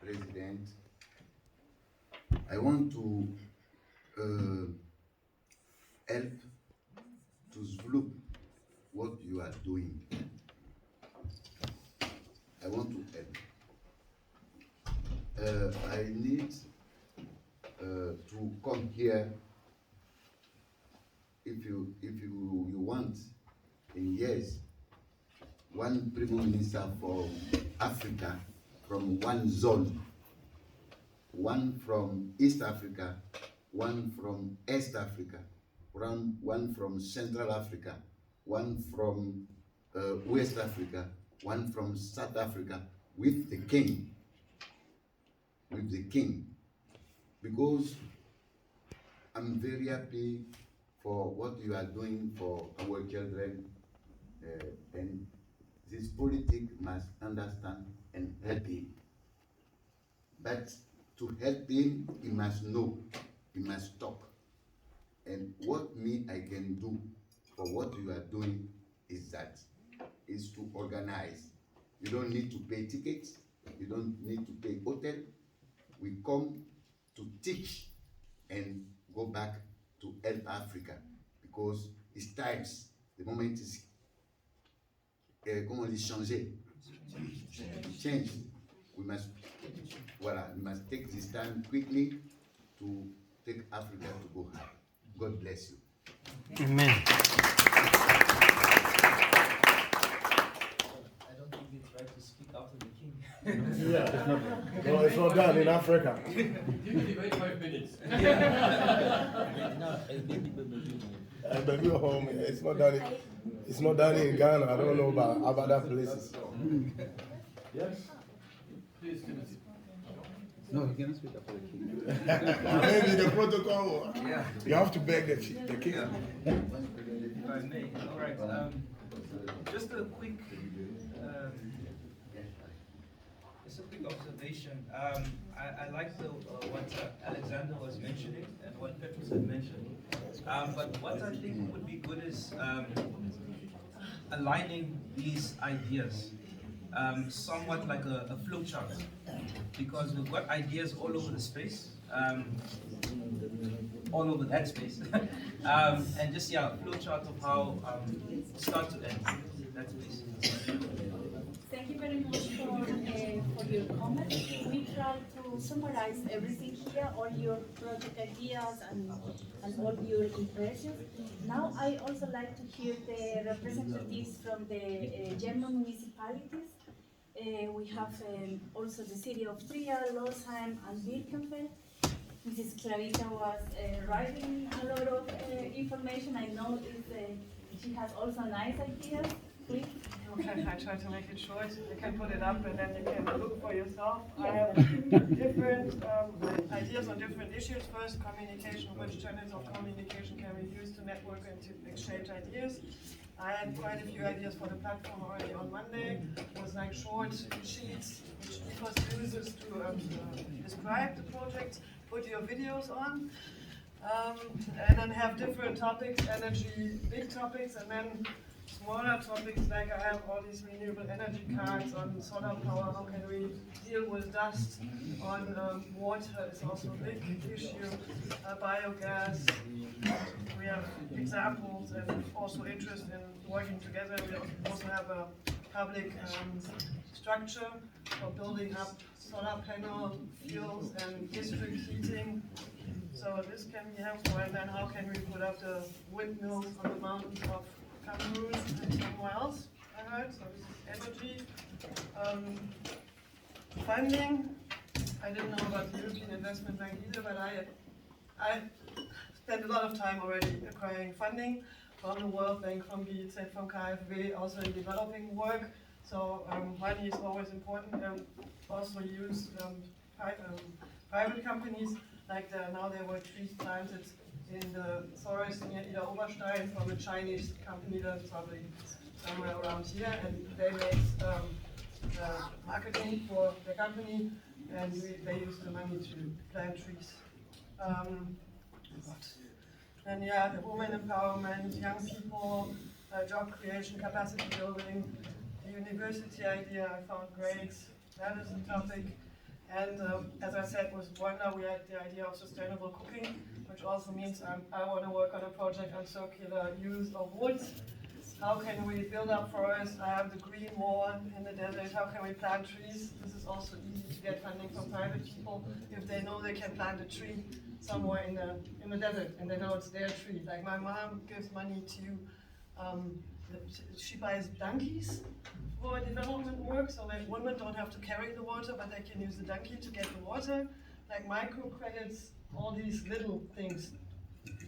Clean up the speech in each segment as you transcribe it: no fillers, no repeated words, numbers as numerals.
President. I want to help to develop what you are doing. I want to help. I need to come here if you want in years one Prime Minister from Africa, from one zone, one from East Africa, one from East Africa, one from Central Africa, one from West Africa, one from South Africa, with the king, because I'm very happy for what you are doing for our children, and this politics must understand and help him. But to help him, he must know, he must talk. And what I can do for what you are doing is to organize. You don't need to pay tickets, you don't need to pay hotel. We come to teach and go back to help Africa, because it's times, the moment is, comment on dit, changer, change. We must take this time quickly to take Africa to go high. God bless you. Amen. I don't think it's right to speak after the king. Yeah, no, it's not done in Africa. Wait 5 minutes. Baby, home. It's not done. It's not done in Ghana. I don't know about other places. Yes. Please, Timothy. No, you cannot speak after the king. Maybe the protocol. Yeah. You have to beg the king. If I may. All right. Just a quick observation. I like what Alexander was mentioning and what Petrus had mentioned. But what I think would be good is aligning these ideas, somewhat like a flow chart, because we've got ideas all over the space, all over that space, and just a flow chart of how start to end that space. Thank you very much for your comments. We try to summarize everything here, all your project ideas and all your impressions. Now I also like to hear the representatives from the German municipalities. We have also the city of Trier, Losheim and Birkenfeld. Mrs. Clarita was writing a lot of information. I know she has also nice ideas. Please. Okay, I try to make it short. You can put it up and then you can look for yourself. I have different ideas on different issues. First, communication. Which channels of communication can we use to network and to exchange ideas? I had quite a few ideas for the platform already on Monday. It was like short sheets which EFOS uses to describe the project, put your videos on, and then have different topics, energy, big topics, and then smaller topics like I have all these renewable energy cards on solar power, how can we deal with dust, on water is also a big issue, biogas. We have examples and also interest in working together. We also have a public structure for building up solar panel fuels and district heating. So this can be helpful. And then how can we put up the windmills on the mountains of Cameroon and somewhere else, I heard. So this is energy. Funding. I didn't know about the European Investment Bank either, but I spent a lot of time already acquiring funding from the World Bank, from BIZ, from KfW, also in developing work. So money is always important. Also use private companies, like now there were trees planted in the forest near Ida Oberstein from a Chinese company that's probably somewhere around here, and they made marketing for the company, and they use the money to plant trees. And yeah, the women empowerment, young people, job creation, capacity building, the university idea I found great. That is a topic. And as I said, with Wanda, we had the idea of sustainable cooking, which also means I want to work on a project on circular use of wood. How can we build up forests? I have the green wall in the desert. How can we plant trees? This is also easy to get funding from private people if they know they can plant a tree somewhere in the desert and they know it's their tree. Like my mom gives money to, she buys donkeys for development work, so that women don't have to carry the water, but they can use the donkey to get the water. Like microcredits, all these little things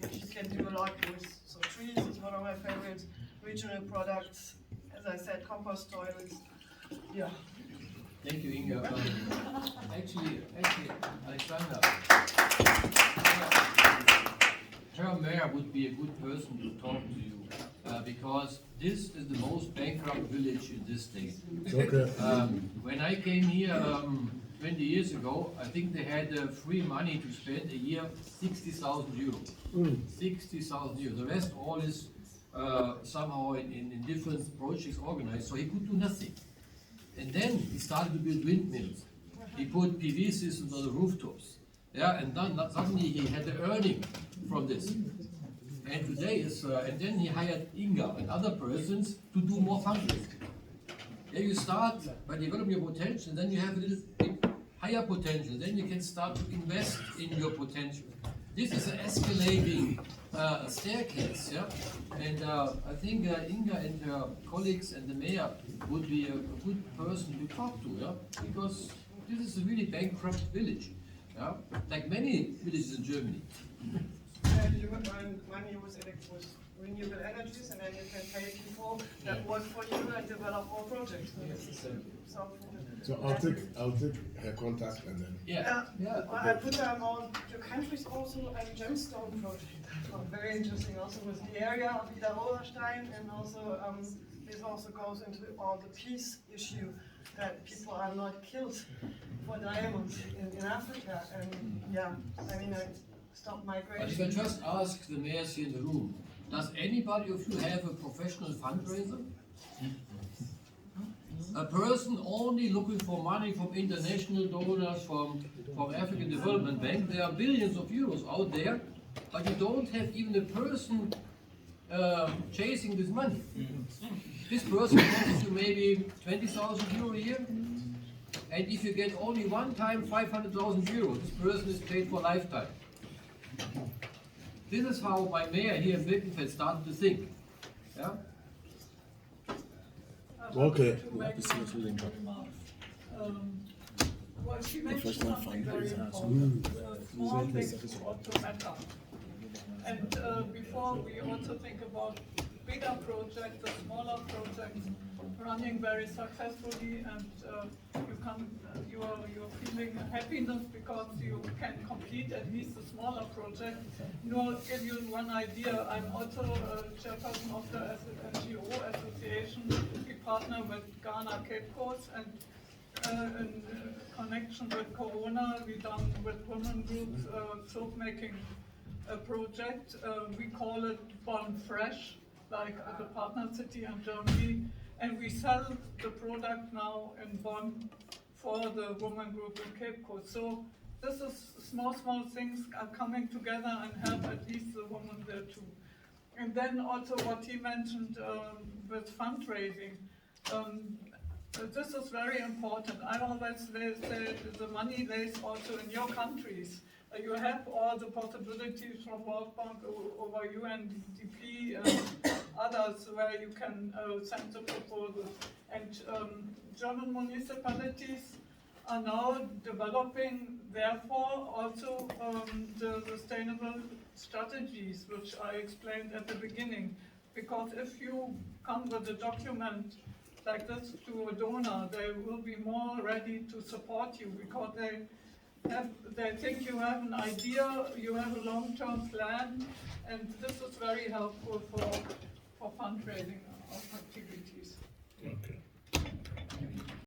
which you can do a lot with. So trees is one of my favorites. Regional products, as I said, compost toilets. Yeah. Thank you, Inga. Actually, Alexander, her mayor would be a good person to talk to you because this is the most bankrupt village in this state. Okay. When I came here 20 years ago, I think they had free money to spend a year, 60,000 euros. 60,000 euros. The rest all is somehow in different projects organized, so he could do nothing. And then he started to build windmills. He put PV systems on the rooftops. Yeah, and then suddenly he had the earning from this. And today is, and then he hired Inga and other persons to do more fundraising. Yeah, you start by developing your potential, and then you have a little bit higher potential. Then you can start to invest in your potential. This is an escalating staircase, yeah. And I think Inga and her colleagues and the mayor would be a good person to talk to, yeah, because this is a really bankrupt village, yeah, like many villages in Germany. You can earn money with renewable energies, and then you can pay people that work for you and develop more projects. So I'll take her contact and then. Yeah. I put down all your countries also a gemstone project. Very interesting also with the area of Ida Oberstein, and also this also goes into all the peace issue that people are not killed for diamonds in Africa. And yeah, I mean, stop migration. But if I just ask the mayors here in the room, does anybody of you have a professional fundraiser? A person only looking for money from international donors, from African Development Bank. There are billions of euros out there, but you don't have even a person chasing this money. This person costs you maybe 20,000 euro a year, and if you get only one time 500,000 euros, this person is paid for a lifetime. This is how my mayor here in Birkenfeld started to think. Yeah? Okay. Well, she mentioned something very important. Small things also matter. And before we also think about bigger projects, the smaller projects running very successfully, and you're feeling happiness because you can complete at least a smaller project. I'll give you one idea. I'm also chairperson of the NGO association. We partner with Ghana Cape Coast, and in connection with Corona, we done with women groups soap making a project. We call it Bonn Fresh, like the partner city in Germany, and we sell the product now in Bonn for the woman group in Cape Coast. So this is small things are coming together and help at least the woman there too. And then also what he mentioned with fundraising. This is very important. I always say the money lays also in your countries. You have all the possibilities from World Bank over UNDP and others where you can send the proposals. And German municipalities are now developing, therefore, also the sustainable strategies, which I explained at the beginning. Because if you come with a document like this to a donor, they will be more ready to support you because they think you have an idea, you have a long-term plan, and this is very helpful for fundraising of activities.